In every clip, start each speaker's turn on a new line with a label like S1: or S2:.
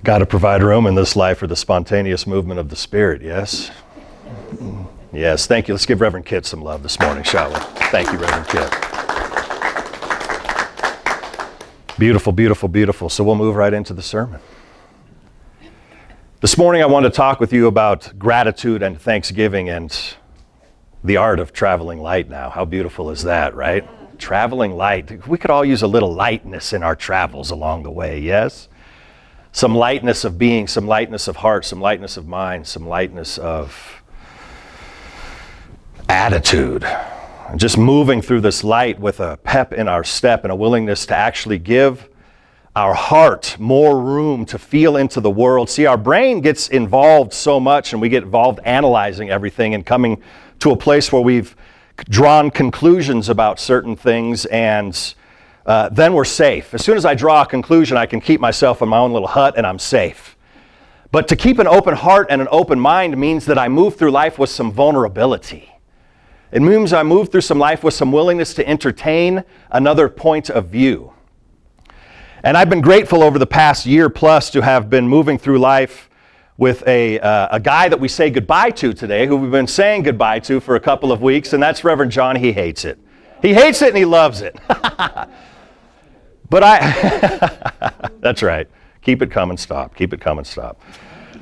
S1: Got to provide room in this life for the spontaneous movement of the Spirit, yes? Yes, thank you. Let's give Reverend Kit some love this morning, shall we? Thank you, Reverend Kit. Beautiful, beautiful, beautiful. So we'll move right into the sermon. This morning I want to talk with you about gratitude and thanksgiving and the art of traveling light now. How beautiful is that, right? Traveling light. We could all use a little lightness in our travels along the way, yes? Some lightness of being, some lightness of heart, some lightness of mind, some lightness of attitude. And just moving through this light with a pep in our step and a willingness to actually give our heart more room to feel into the world. See, our brain gets involved so much and we get involved analyzing everything and coming to a place where we've drawn conclusions about certain things, and then we're safe. As soon as I draw a conclusion, I can keep myself in my own little hut and I'm safe. But to keep an open heart and an open mind means that I move through life with some vulnerability. It means I move through some life with some willingness to entertain another point of view. And I've been grateful over the past year plus to have been moving through life with a guy that we say goodbye to today, who we've been saying goodbye to for a couple of weeks, and that's Reverend John. He hates it. He hates it and he loves it. But that's right. Keep it coming, stop. Keep it coming, stop.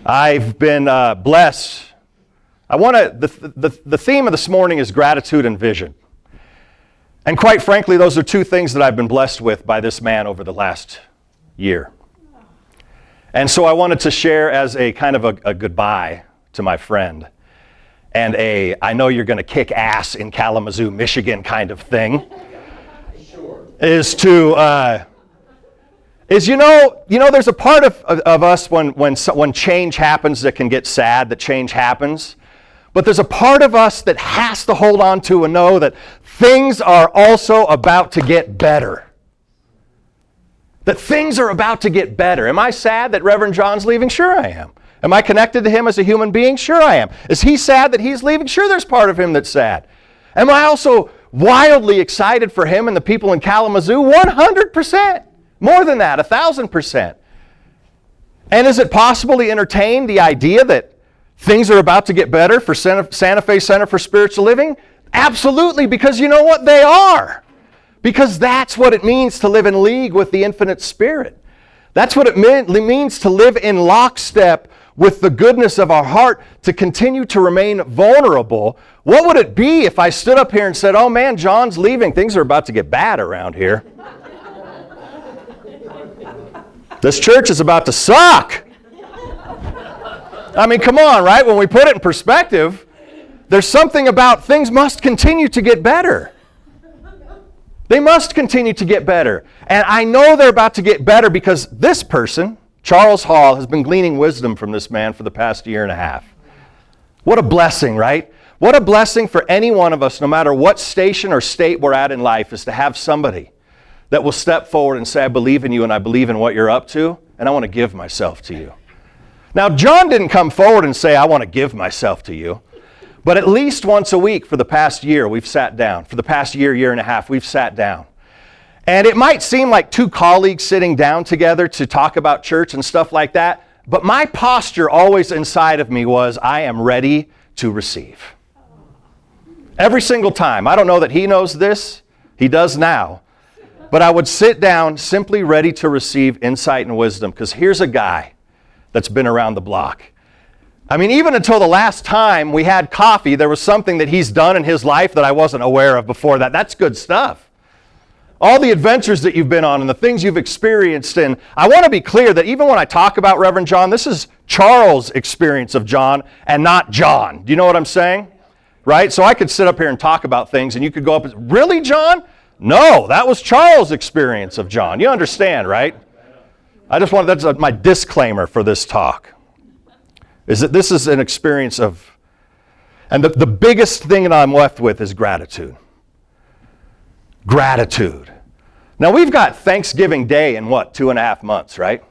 S1: I've been blessed. The theme of this morning is gratitude and vision. And quite frankly, those are two things that I've been blessed with by this man over the last year. And so I wanted to share as a kind of a goodbye to my friend and I know you're going to kick ass in Kalamazoo, Michigan kind of thing. Sure. Is you know there's a part of us when change happens that can get sad that change happens. But there's a part of us that has to hold on to and know that things are also about to get better. That things are about to get better. Am I sad that Reverend John's leaving? Sure I am. Am I connected to him as a human being? Sure I am. Is he sad that he's leaving? Sure there's part of him that's sad. Am I also wildly excited for him and the people in Kalamazoo? 100%. More than that, 1,000%. And is it possible to entertain the idea that things are about to get better for Santa Fe Center for Spiritual Living? Absolutely, because you know what? They are. Because that's what it means to live in league with the infinite Spirit. That's what it means to live in lockstep with the goodness of our heart, to continue to remain vulnerable. What would it be if I stood up here and said, oh man, John's leaving. Things are about to get bad around here. This church is about to suck. I mean, come on, right? When we put it in perspective, there's something about things must continue to get better. They must continue to get better. And I know they're about to get better because this person, Charles Hall, has been gleaning wisdom from this man for the past year and a half. What a blessing, right? What a blessing for any one of us, no matter what station or state we're at in life, is to have somebody that will step forward and say, I believe in you and I believe in what you're up to, and I want to give myself to you. Now, John didn't come forward and say, I want to give myself to you. But at least once a week for the past year, we've sat down. For the past year and a half, we've sat down. And it might seem like two colleagues sitting down together to talk about church and stuff like that. But my posture always inside of me was, I am ready to receive. Every single time. I don't know that he knows this. He does now. But I would sit down simply ready to receive insight and wisdom. Because here's a guy that's been around the block. I mean, even until the last time we had coffee, there was something that he's done in his life that I wasn't aware of before that. That's good stuff. All the adventures that you've been on and the things you've experienced. And I want to be clear that even when I talk about Reverend John, this is Charles' experience of John and not John. Do you know what I'm saying? Right? So I could sit up here and talk about things and you could go up and say, really, John? No, that was Charles' experience of John. You understand, right? That's my disclaimer for this talk. Is that this is an experience of, and the biggest thing that I'm left with is gratitude. Gratitude. Now we've got Thanksgiving Day in 2.5 months, right?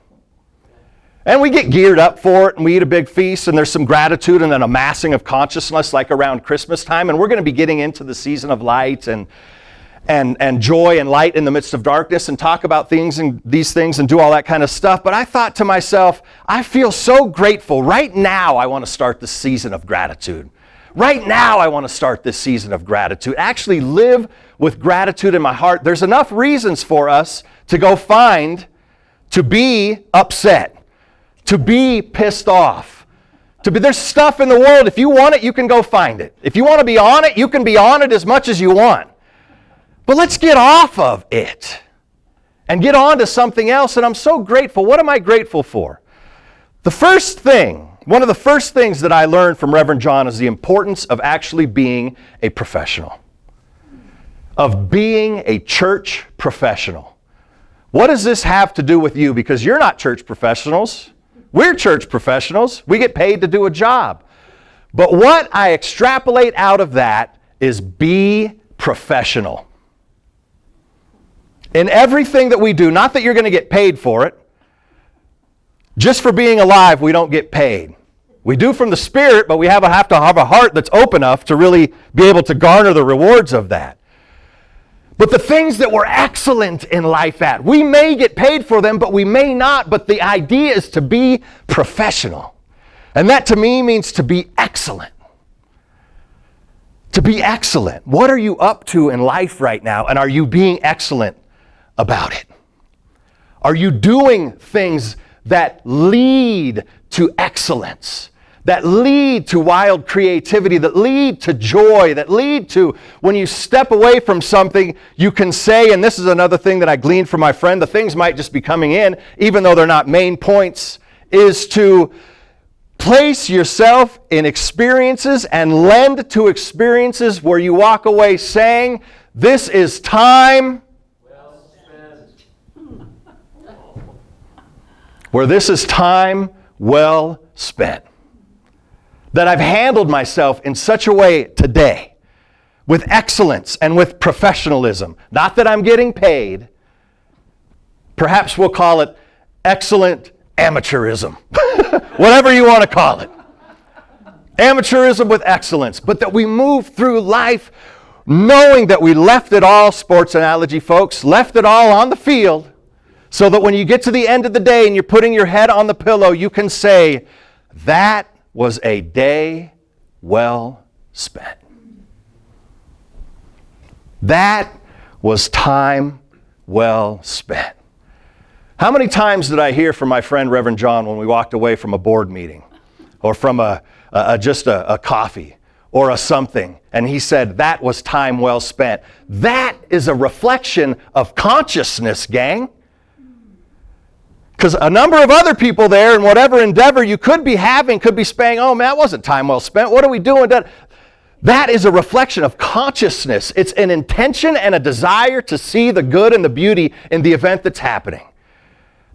S1: And we get geared up for it and we eat a big feast and there's some gratitude and then a massing of consciousness like around Christmas time, and we're going to be getting into the season of light and and joy and light in the midst of darkness and talk about things and these things and do all that kind of stuff. But I thought to myself, I feel so grateful. Right now, I want to start the season of gratitude. Right now, I want to start this season of gratitude. Actually live with gratitude in my heart. There's enough reasons for us to go find, to be upset, to be pissed off. There's stuff in the world, if you want it, you can go find it. If you want to be on it, you can be on it as much as you want. But let's get off of it and get on to something else. And I'm so grateful. What am I grateful for? One of the first things that I learned from Reverend John is the importance of actually being a professional, of being a church professional. What does this have to do with you? Because you're not church professionals. We're church professionals. We get paid to do a job. But what I extrapolate out of that is be professional. In everything that we do, not that you're going to get paid for it. Just for being alive, we don't get paid. We do from the Spirit, but we have to have a heart that's open enough to really be able to garner the rewards of that. But the things that we're excellent in life at, we may get paid for them, but we may not. But the idea is to be professional. And that to me means to be excellent. To be excellent. What are you up to in life right now? And are you being excellent about it? Are you doing things that lead to excellence, that lead to wild creativity, that lead to joy, that lead to when you step away from something, you can say, and this is another thing that I gleaned from my friend, the things might just be coming in, even though they're not main points, is to place yourself in experiences and lend to experiences where you walk away saying, this is time where this is time well spent. That I've handled myself in such a way today with excellence and with professionalism. Not that I'm getting paid. Perhaps we'll call it excellent amateurism. Whatever you want to call it. Amateurism with excellence. But that we move through life knowing that we left it all, sports analogy folks, left it all on the field. So that when you get to the end of the day and you're putting your head on the pillow, you can say, that was a day well spent. That was time well spent. How many times did I hear from my friend Reverend John when we walked away from a board meeting or from just a coffee or a something, and he said, that was time well spent. That is a reflection of consciousness, gang. Because a number of other people there in whatever endeavor you could be having could be saying, oh man, that wasn't time well spent. What are we doing? That is a reflection of consciousness. It's an intention and a desire to see the good and the beauty in the event that's happening.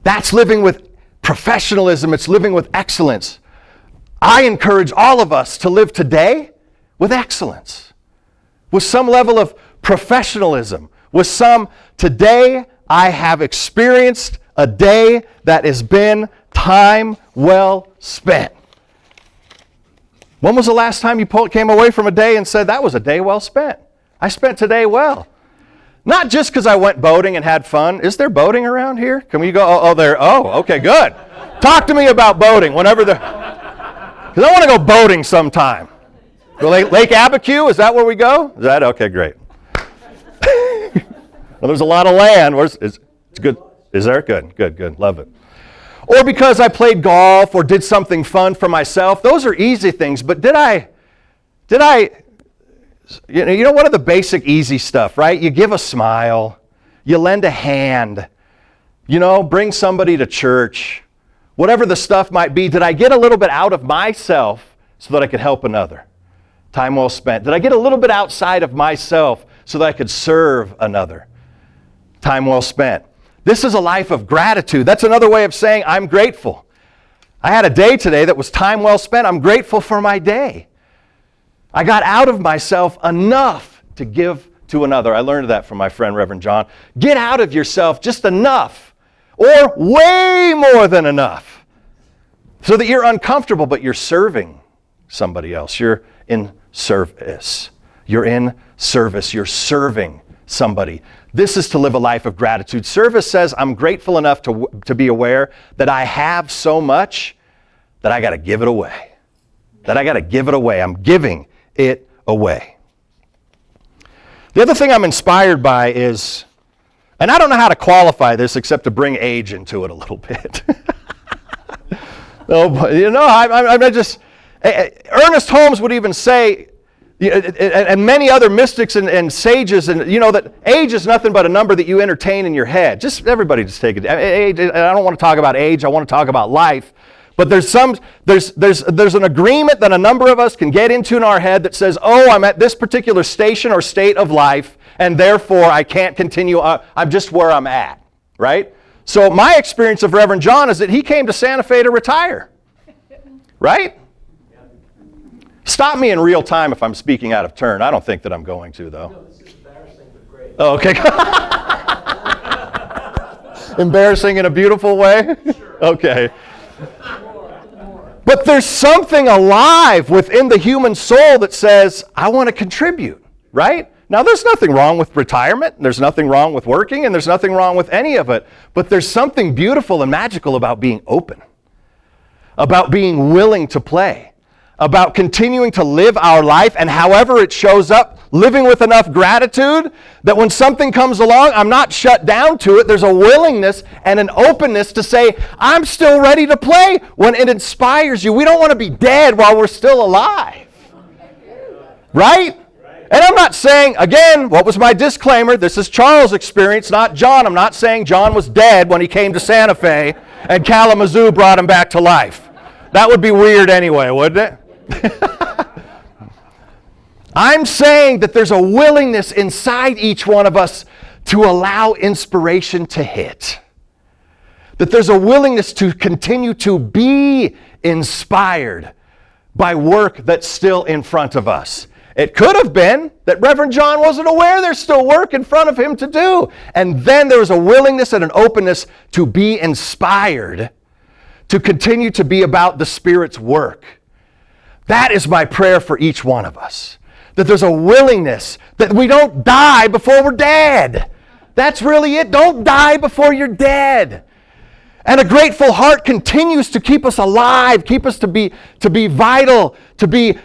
S1: That's living with professionalism. It's living with excellence. I encourage all of us to live today with excellence, with some level of professionalism, with some, today I have experienced a day that has been time well spent. When was the last time you came away from a day and said, that was a day well spent? I spent today well. Not just because I went boating and had fun. Is there boating around here? Can we go? Okay, good. Talk to me about boating whenever because I want to go boating sometime. Lake Abiquiu, is that where we go? Is that? Okay, great. Well, there's a lot of land. It's good. Is there? Good. Love it. Or because I played golf or did something fun for myself. Those are easy things. But did I, you know, one of the basic easy stuff, right? You give a smile. You lend a hand. You know, bring somebody to church. Whatever the stuff might be. Did I get a little bit out of myself so that I could help another? Time well spent. Did I get a little bit outside of myself so that I could serve another? Time well spent. This is a life of gratitude. That's another way of saying I'm grateful. I had a day today that was time well spent. I'm grateful for my day. I got out of myself enough to give to another. I learned that from my friend Reverend John. Get out of yourself just enough, or way more than enough, so that you're uncomfortable, but you're serving somebody else. You're in service. You're in service. You're serving somebody. This is to live a life of gratitude. Service says I'm grateful enough to be aware that I have so much that I got to give it away. That I got to give it away. I'm giving it away. The other thing I'm inspired by is, and I don't know how to qualify this except to bring age into it a little bit. No, but, I just, Ernest Holmes would even say, and many other mystics and sages, and that age is nothing but a number that you entertain in your head. Everybody just take it. Age, I don't want to talk about age. I want to talk about life. But there's an agreement that a number of us can get into in our head that says, oh, I'm at this particular station or state of life, and therefore I can't continue. I'm just where I'm at, right? So my experience of Reverend John is that he came to Santa Fe to retire, right? Stop me in real time if I'm speaking out of turn. I don't think that I'm going to, though.
S2: No, this is embarrassing but great.
S1: Oh, okay. Embarrassing in a beautiful way?
S2: Sure.
S1: Okay. But there's something alive within the human soul that says, I want to contribute, right? Now, there's nothing wrong with retirement, there's nothing wrong with working, and there's nothing wrong with any of it. But there's something beautiful and magical about being open, about being willing to play, about continuing to live our life, and however it shows up, living with enough gratitude that when something comes along, I'm not shut down to it. There's a willingness and an openness to say, I'm still ready to play when it inspires you. We don't want to be dead while we're still alive. Right? And I'm not saying, again, what was my disclaimer? This is Charles' experience, not John. I'm not saying John was dead when he came to Santa Fe and Kalamazoo brought him back to life. That would be weird anyway, wouldn't it? I'm saying that there's a willingness inside each one of us to allow inspiration to hit. That there's a willingness to continue to be inspired by work that's still in front of us. It could have been that Reverend John wasn't aware there's still work in front of him to do. And then there was a willingness and an openness to be inspired, to continue to be about the Spirit's work. That is my prayer for each one of us. That there's a willingness that we don't die before we're dead. That's really it. Don't die before you're dead. And a grateful heart continues to keep us alive, keep us to be vital, to be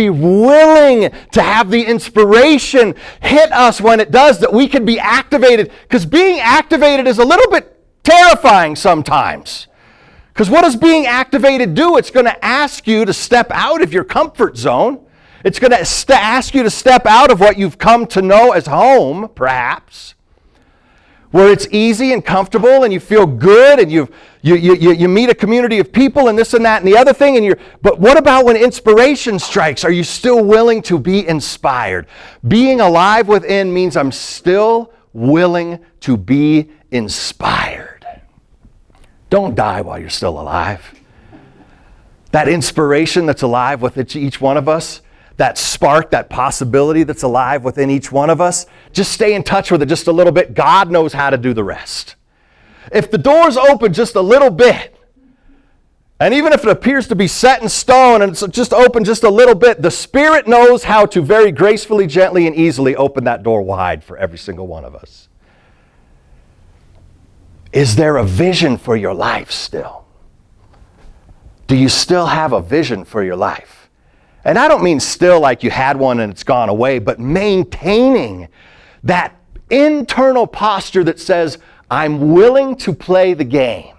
S1: willing to have the inspiration hit us when it does, that we can be activated. Because being activated is a little bit terrifying sometimes. Because what does being activated do? It's going to ask you to step out of your comfort zone. It's going to ask you to step out of what you've come to know as home, perhaps, where it's easy and comfortable and you feel good and you meet a community of people and this and that and the other thing. But what about when inspiration strikes? Are you still willing to be inspired? Being alive within means I'm still willing to be inspired. Don't die while you're still alive. That inspiration that's alive within each one of us, that spark, that possibility that's alive within each one of us, just stay in touch with it just a little bit. God knows how to do the rest. If the door's open just a little bit, and even if it appears to be set in stone and it's just open just a little bit, the Spirit knows how to very gracefully, gently, and easily open that door wide for every single one of us. Is there a vision for your life still? Do you still have a vision for your life? And I don't mean still like you had one and it's gone away, but maintaining that internal posture that says, I'm willing to play the game.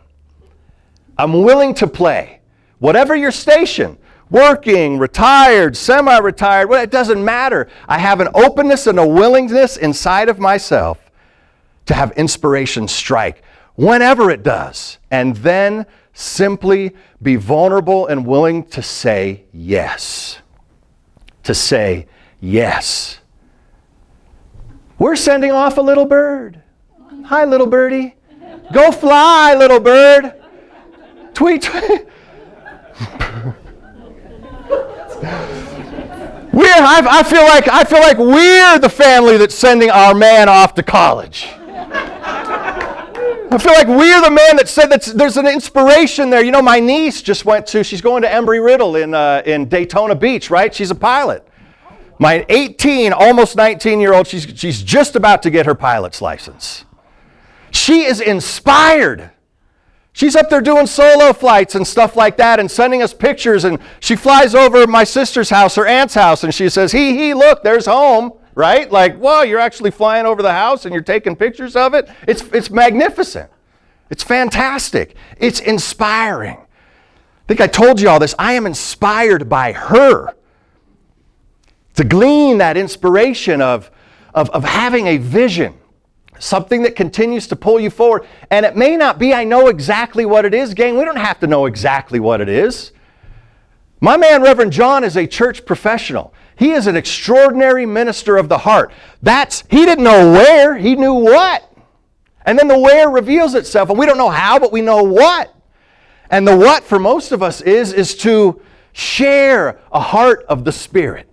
S1: I'm willing to play. Whatever your station, working, retired, semi-retired, well, it doesn't matter. I have an openness and a willingness inside of myself to have inspiration strike whenever it does. And then simply be vulnerable and willing to say yes. To say yes. We're sending off a little bird. Hi, little birdie. Go fly, little bird. Tweet, tweet. I feel like we're the family that's sending our man off to college. I feel like we're the man that said that there's an inspiration there. You know, my niece just she's going to Embry-Riddle in Daytona Beach, right? She's a pilot. My 18, almost 19-year-old, she's just about to get her pilot's license. She is inspired. She's up there doing solo flights and stuff like that and sending us pictures. And she flies over my sister's house, her aunt's house, and she says, look, there's home, right? Like, whoa, you're actually flying over the house and you're taking pictures of it? It's magnificent. It's fantastic. It's inspiring. I think I told you all this. I am inspired by her to glean that inspiration of having a vision. Something that continues to pull you forward. And it may not be, I know exactly what it is, gang. We don't have to know exactly what it is. My man, Reverend John, is a church professional. He is an extraordinary minister of the heart. He didn't know where, he knew what. And then the where reveals itself. And we don't know how, but we know what. And the what for most of us is to share a heart of the Spirit.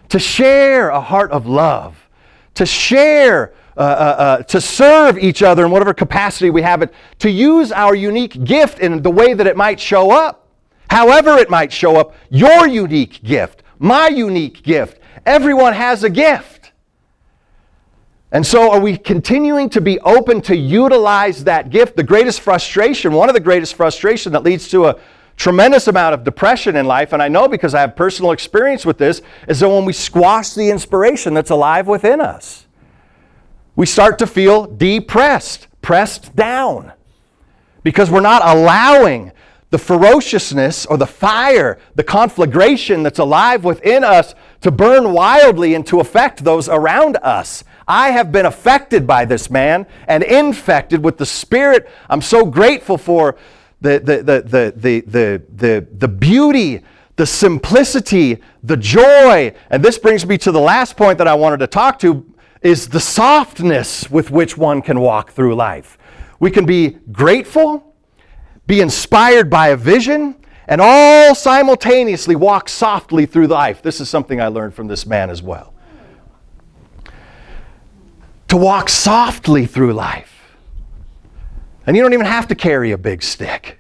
S1: To share a heart of love. To share to serve each other in whatever capacity we have it, to use our unique gift in the way that it might show up, however it might show up, your unique gift, my unique gift. Everyone has a gift. And so are we continuing to be open to utilize that gift? The greatest frustration, one of the greatest frustration that leads to a tremendous amount of depression in life, and I know because I have personal experience with this, is that when we squash the inspiration that's alive within us. We start to feel depressed, pressed down, because we're not allowing the ferociousness or the fire, the conflagration that's alive within us to burn wildly and to affect those around us. I have been affected by this man and infected with the Spirit. I'm so grateful for the beauty, the simplicity, the joy. And this brings me to the last point that I wanted to talk to, is the softness with which one can walk through life. We can be grateful, be inspired by a vision, and all simultaneously walk softly through life. This is something I learned from this man as well. To walk softly through life. And you don't even have to carry a big stick.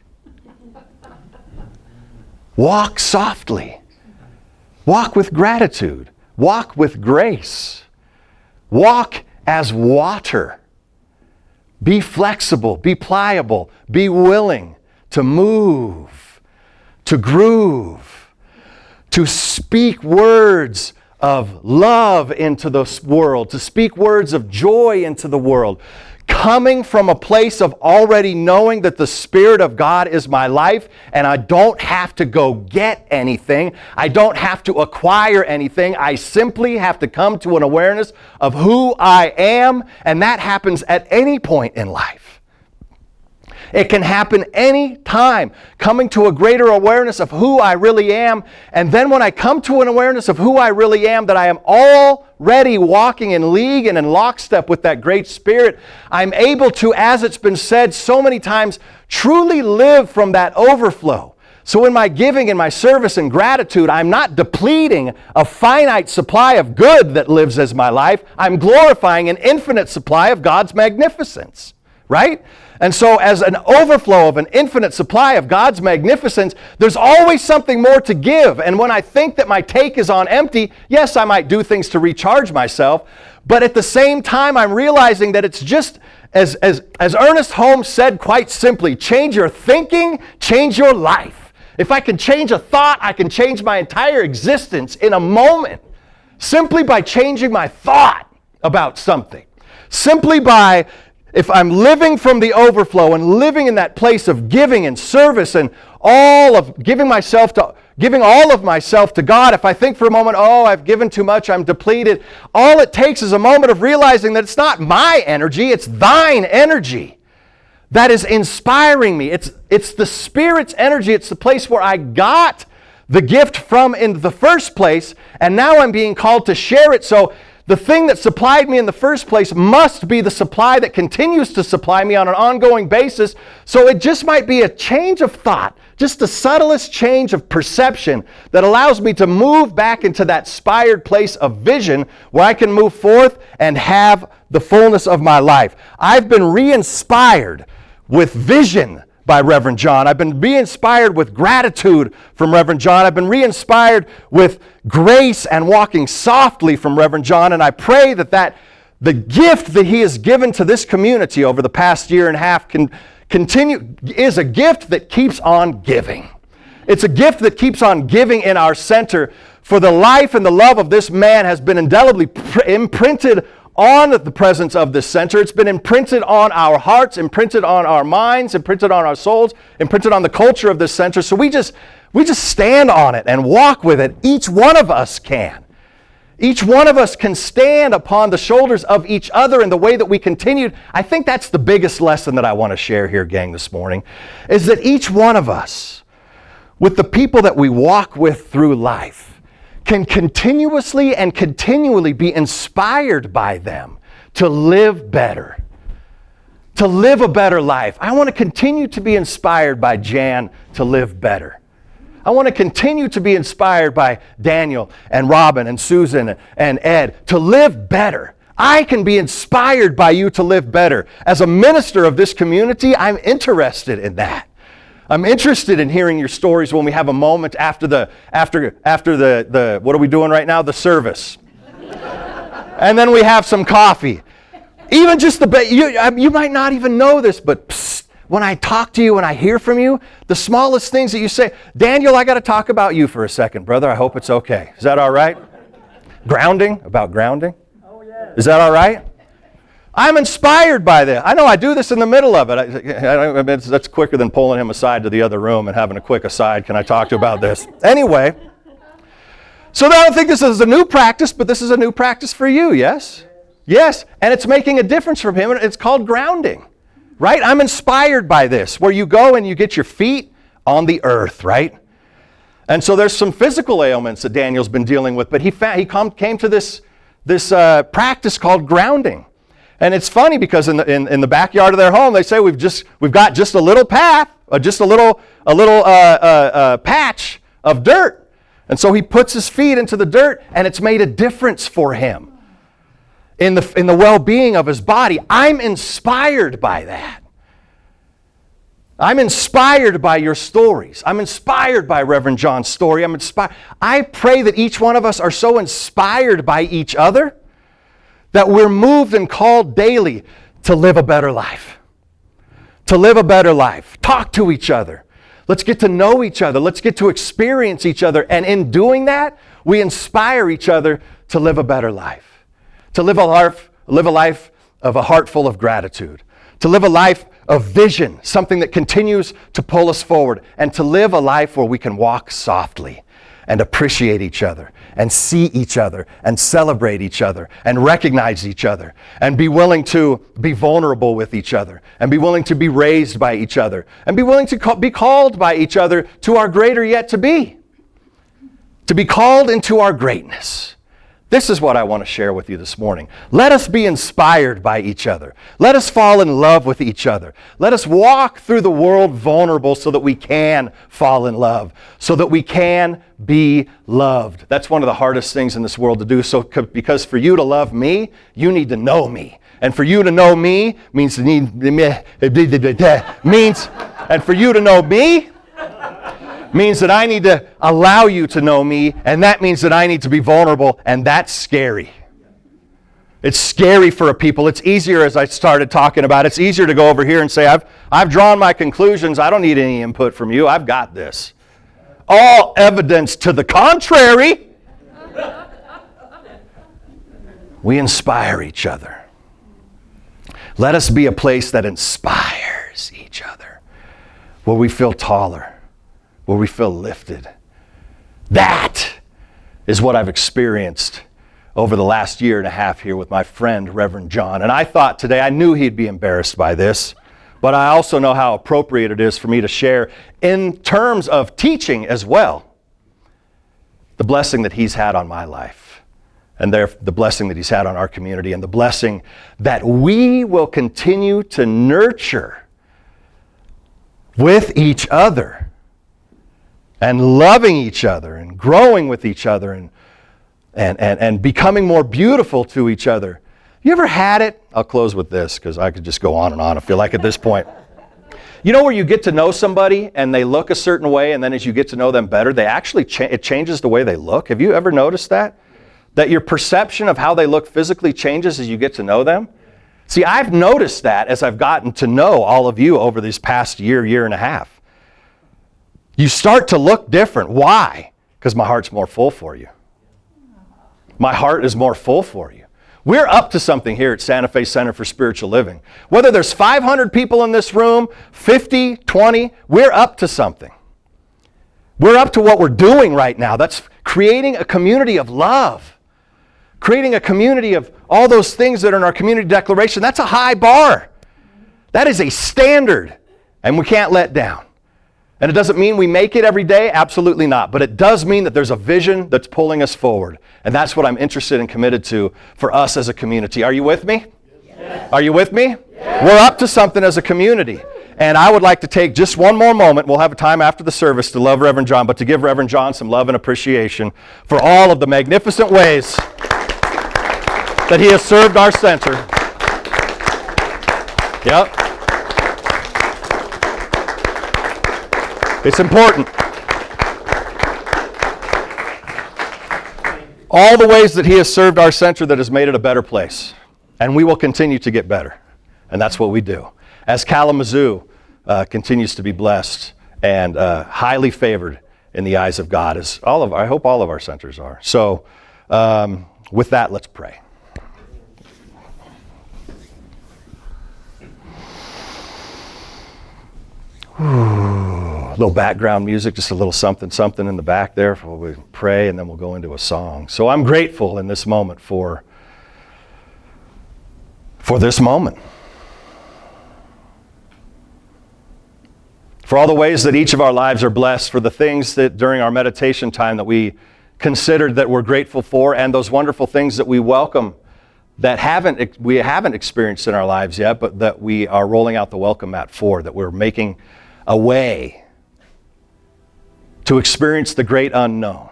S1: Walk softly. Walk with gratitude. Walk with grace. Walk as water. Be flexible, be pliable, be willing to move, to groove, to speak words of love into the world, to speak words of joy into the world, coming from a place of already knowing that the Spirit of God is my life and I don't have to go get anything. I don't have to acquire anything. I simply have to come to an awareness of who I am, and that happens at any point in life. It can happen any time, coming to a greater awareness of who I really am. And then when I come to an awareness of who I really am, that I am already walking in league and in lockstep with that great Spirit, I'm able to, as it's been said so many times, truly live from that overflow. So in my giving and my service and gratitude, I'm not depleting a finite supply of good that lives as my life. I'm glorifying an infinite supply of God's magnificence, right? And so as an overflow of an infinite supply of God's magnificence, there's always something more to give. And when I think that my tank is on empty, yes, I might do things to recharge myself. But at the same time, I'm realizing that it's just, as Ernest Holmes said quite simply, change your thinking, change your life. If I can change a thought, I can change my entire existence in a moment. Simply by changing my thought about something. Simply by... If I'm living from the overflow and living in that place of giving and service and giving all of myself to God, if I think for a moment, oh, I've given too much, I'm depleted, all it takes is a moment of realizing that it's not my energy, it's thine energy that is inspiring me. It's the Spirit's energy. It's the place where I got the gift from in the first place, and now I'm being called to share it. So the thing that supplied me in the first place must be the supply that continues to supply me on an ongoing basis. So it just might be a change of thought, just the subtlest change of perception that allows me to move back into that inspired place of vision where I can move forth and have the fullness of my life. I've been re-inspired with vision by Reverend John. I've been re-inspired with gratitude from Reverend John. I've been re-inspired with grace and walking softly from Reverend John. And I pray that the gift that he has given to this community over the past year and a half is a gift that keeps on giving. It's a gift that keeps on giving in our center, for the life and the love of this man has been indelibly imprinted on the presence of this center. It's been imprinted on our hearts, imprinted on our minds, imprinted on our souls, imprinted on the culture of this center. So we just stand on it and walk with it. Each one of us can. Each one of us can stand upon the shoulders of each other in the way that we continued. I think that's the biggest lesson that I want to share here, gang, this morning, is that each one of us, with the people that we walk with through life, can continuously and continually be inspired by them to live better, to live a better life. I want to continue to be inspired by Jan to live better. I want to continue to be inspired by Daniel and Robin and Susan and Ed to live better. I can be inspired by you to live better. As a minister of this community, I'm interested in that. I'm interested in hearing your stories when we have a moment after the what are we doing right now? The service. And then we have some coffee. Even just you might not even know this, but psst, when I talk to you, when I hear from you, the smallest things that you say, Daniel, I got to talk about you for a second, brother. I hope it's okay. Is that all right? Grounding? About grounding? Oh, yeah. Is that all right? I'm inspired by this. I know I do this in the middle of it. That's quicker than pulling him aside to the other room and having a quick aside. Can I talk to you about this? Anyway, so I don't think this is a new practice, but this is a new practice for you, yes? Yes, and it's making a difference for him, and it's called grounding, right? I'm inspired by this, where you go and you get your feet on the earth, right? And so there's some physical ailments that Daniel's been dealing with, but he came to this practice called grounding. And it's funny because in the backyard of their home, they say we've got just a little path, just a little patch of dirt. And so he puts his feet into the dirt, and it's made a difference for him in the well-being of his body. I'm inspired by that. I'm inspired by your stories. I'm inspired by Reverend John's story. I'm inspired. I pray that each one of us are so inspired by each other that we're moved and called daily to live a better life. To live a better life. Talk to each other. Let's get to know each other. Let's get to experience each other. And in doing that, we inspire each other to live a better life. To live a life of a heart full of gratitude. To live a life of vision, something that continues to pull us forward. And to live a life where we can walk softly and appreciate each other and see each other and celebrate each other and recognize each other and be willing to be vulnerable with each other and be willing to be raised by each other and be willing to be called by each other to our greater yet to be called into our greatness. This is what I want to share with you this morning. Let us be inspired by each other. Let us fall in love with each other. Let us walk through the world vulnerable so that we can fall in love, so that we can be loved. That's one of the hardest things in this world to do. So, because for you to love me, you need to know me. And for you to know me means and for you to know me means that I need to allow you to know me, and that means that I need to be vulnerable, and that's scary. It's scary for a people. It's easier, as I started talking about, it's easier to go over here and say, I've drawn my conclusions. I don't need any input from you. I've got this. All evidence to the contrary. We inspire each other. Let us be a place that inspires each other, where we feel taller, where we feel lifted. That is what I've experienced over the last year and a half here with my friend, Reverend John. And I thought today, I knew he'd be embarrassed by this, but I also know how appropriate it is for me to share in terms of teaching as well, the blessing that he's had on my life, and the blessing that he's had on our community, and the blessing that we will continue to nurture with each other, and loving each other and growing with each other and becoming more beautiful to each other. You ever had it? I'll close with this because I could just go on and on, I feel like, at this point. You know where you get to know somebody and they look a certain way, and then as you get to know them better, they actually it changes the way they look? Have you ever noticed that? That your perception of how they look physically changes as you get to know them? See, I've noticed that as I've gotten to know all of you over this past year and a half. You start to look different. Why? Because my heart's more full for you. My heart is more full for you. We're up to something here at Santa Fe Center for Spiritual Living. Whether there's 500 people in this room, 50, 20, we're up to something. We're up to what we're doing right now. That's creating a community of love. Creating a community of all those things that are in our community declaration. That's a high bar. That is a standard, and we can't let down. And it doesn't mean we make it every day, absolutely not. But it does mean that there's a vision that's pulling us forward. And that's what I'm interested and committed to for us as a community. Are you with me? Yes. Are you with me? Yes. We're up to something as a community. And I would like to take just one more moment. We'll have a time after the service to love Reverend John, but to give Reverend John some love and appreciation for all of the magnificent ways that he has served our center. Yep. It's important. All the ways that he has served our center that has made it a better place. And we will continue to get better. And that's what we do. As Kalamazoo continues to be blessed and highly favored in the eyes of God, as I hope all of our centers are. So with that, let's pray. A little background music, just a little something in the back there while we pray, and then we'll go into a song. So I'm grateful in this moment for this moment. For all the ways that each of our lives are blessed, for the things that during our meditation time that we considered that we're grateful for, and those wonderful things that we welcome that we haven't experienced in our lives yet, but that we are rolling out the welcome mat for, that we're making a way to experience the great unknown.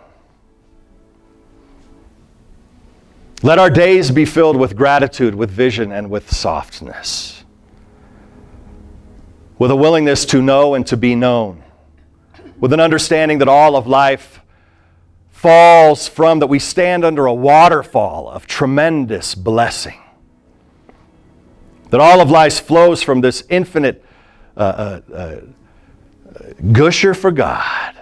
S1: Let our days be filled with gratitude, with vision, and with softness. With a willingness to know and to be known. With an understanding that all of life falls from, that we stand under a waterfall of tremendous blessing. That all of life flows from this infinite gusher for God.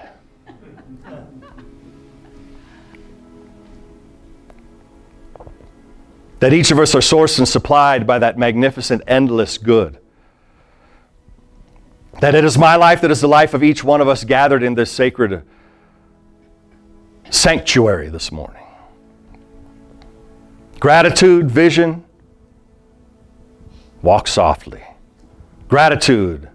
S1: That each of us are sourced and supplied by that magnificent, endless good. That it is my life that is the life of each one of us gathered in this sacred sanctuary this morning. Gratitude, vision, walk softly. Gratitude.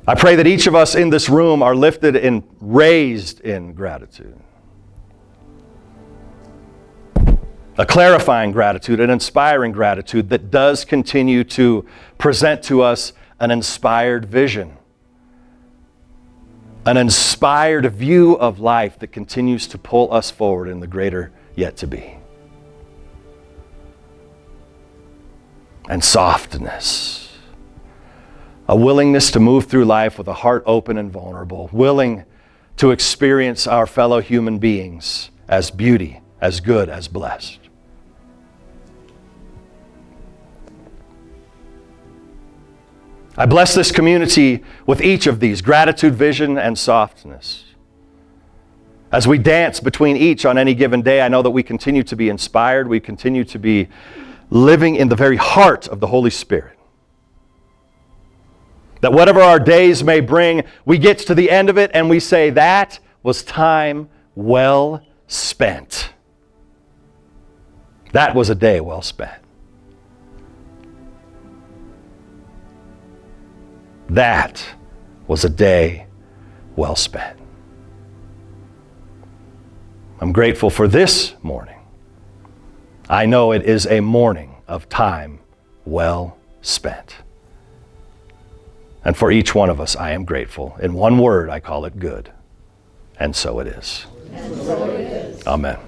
S1: I pray that each of us in this room are lifted and raised in gratitude. A clarifying gratitude, an inspiring gratitude that does continue to present to us an inspired vision. An inspired view of life that continues to pull us forward in the greater yet to be. And softness. A willingness to move through life with a heart open and vulnerable. Willing to experience our fellow human beings as beauty, as good, as blessed. I bless this community with each of these, gratitude, vision, and softness. As we dance between each on any given day, I know that we continue to be inspired, we continue to be living in the very heart of the Holy Spirit. That whatever our days may bring, we get to the end of it and we say, that was time well spent. That was a day well spent. That was a day well spent. I'm grateful for this morning. I know it is a morning of time well spent. And for each one of us, I am grateful. In one word, I call it good. And so it is. And so it is. Amen.